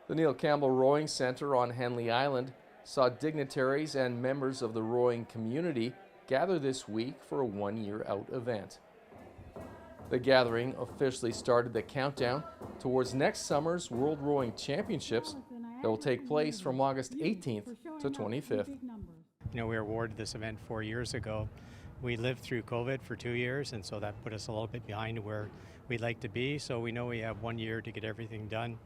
The Neil Campbell Rowing Centre on Henley Island saw dignitaries and members of the rowing community gather this week for a one-year-out event. The gathering officially started the countdown towards next summer's World Rowing Championships that will take place from August 18th to 25th. We were awarded this event 4 years ago. We lived through COVID for 2 years, and so that put us a little bit behind where we'd like to be. So we know we have 1 year to get everything done.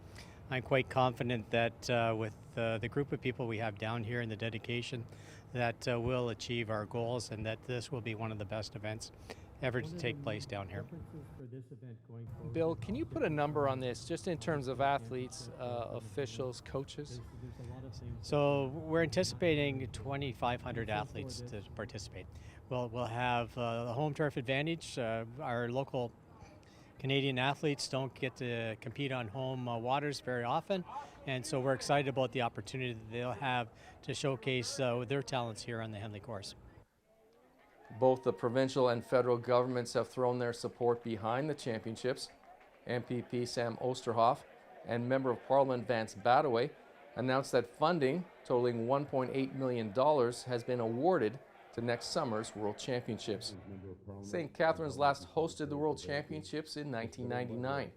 I'm quite confident that with the group of people we have down here and the dedication that we'll achieve our goals, and that this will be one of the best events ever to take place down here. Bill, can you put a number on this, just in terms of athletes, officials, coaches? So we're anticipating 2,500 athletes to participate. We'll have the home turf advantage. Our local Canadian athletes don't get to compete on home waters very often, and so we're excited about the opportunity that they'll have to showcase their talents here on the Henley course. Both the provincial and federal governments have thrown their support behind the championships. MPP Sam Osterhoff and Member of Parliament Vance Badaway announced that funding totaling $1.8 million has been awarded to next summer's World Championships. St. Catharines last hosted the World Championships in 1999.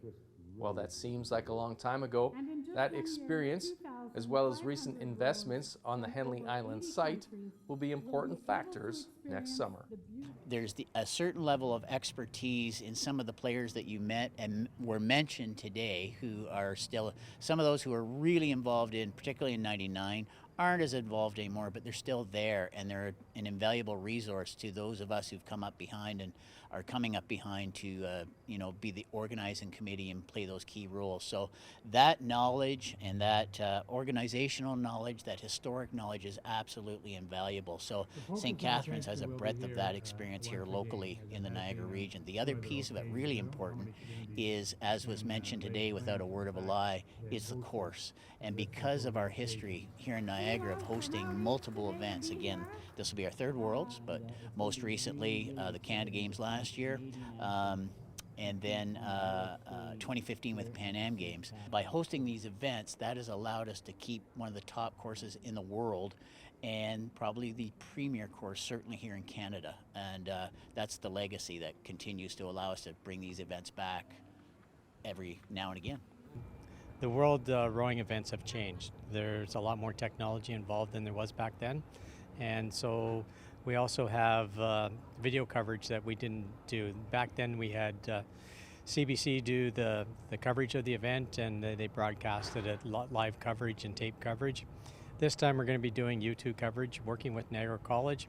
While that seems like a long time ago, that experience, as well as recent investments on the Henley Island site, will be important factors next summer. There's a certain level of expertise in some of the players that you met and were mentioned today, who are still, some of those who are really involved in, particularly in '99, aren't as involved anymore, but they're still there, and they're an invaluable resource to those of us who've come up behind and are coming up behind to be the organizing committee and play those key roles. So that knowledge and that organizational knowledge, that historic knowledge, is absolutely invaluable. So St. Catharines has a breadth of that experience here locally in the Niagara region. The other piece of it, really important, is, as was mentioned today without a word of a lie, is the course. And because of our history here in Niagara of hosting multiple events, again, this will be our third Worlds, but most recently the Canada Games last year, and then 2015 with the Pan Am Games. By hosting these events, that has allowed us to keep one of the top courses in the world, and probably the premier course certainly here in Canada. And that's the legacy that continues to allow us to bring these events back every now and again. The world rowing events have changed. There's a lot more technology involved than there was back then, and so we also have video coverage that we didn't do. Back then we had CBC do the coverage of the event, and they broadcasted it live coverage and tape coverage. This time we're going to be doing YouTube coverage, working with Niagara College.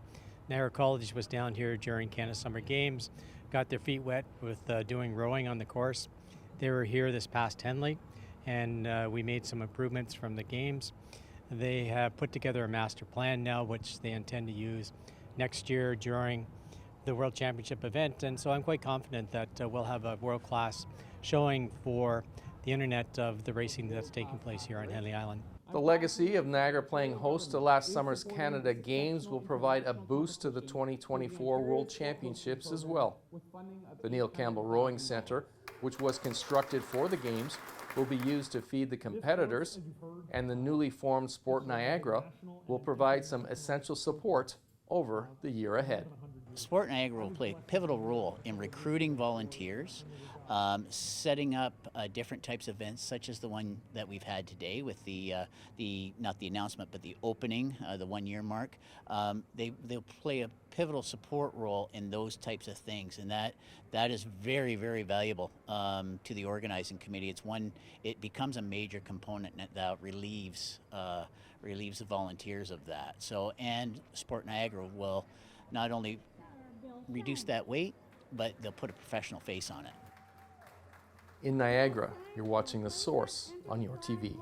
Niagara College was down here during Canada Summer Games, got their feet wet with doing rowing on the course. They were here this past Henley, and we made some improvements from the games. They have put together a master plan now, which they intend to use next year during the World Championship event, and so I'm quite confident that we'll have a world-class showing for the internet of the racing that's taking place here on Henley Island. The legacy of Niagara playing host to last summer's Canada Games will provide a boost to the 2024 World Championships as well. The Neil Campbell Rowing Centre, which was constructed for the Games, will be used to feed the competitors, and the newly formed Sport Niagara will provide some essential support over the year ahead. Sport Niagara will play a pivotal role in recruiting volunteers, setting up different types of events, such as the one that we've had today with the not the announcement, but the opening, the 1 year mark. They'll play a pivotal support role in those types of things, and that is very, very valuable to the organizing committee. It becomes a major component that relieves the volunteers of that. So, and Sport Niagara will not only reduce that weight, but they'll put a professional face on it. In Niagara, you're watching The Source on your TV.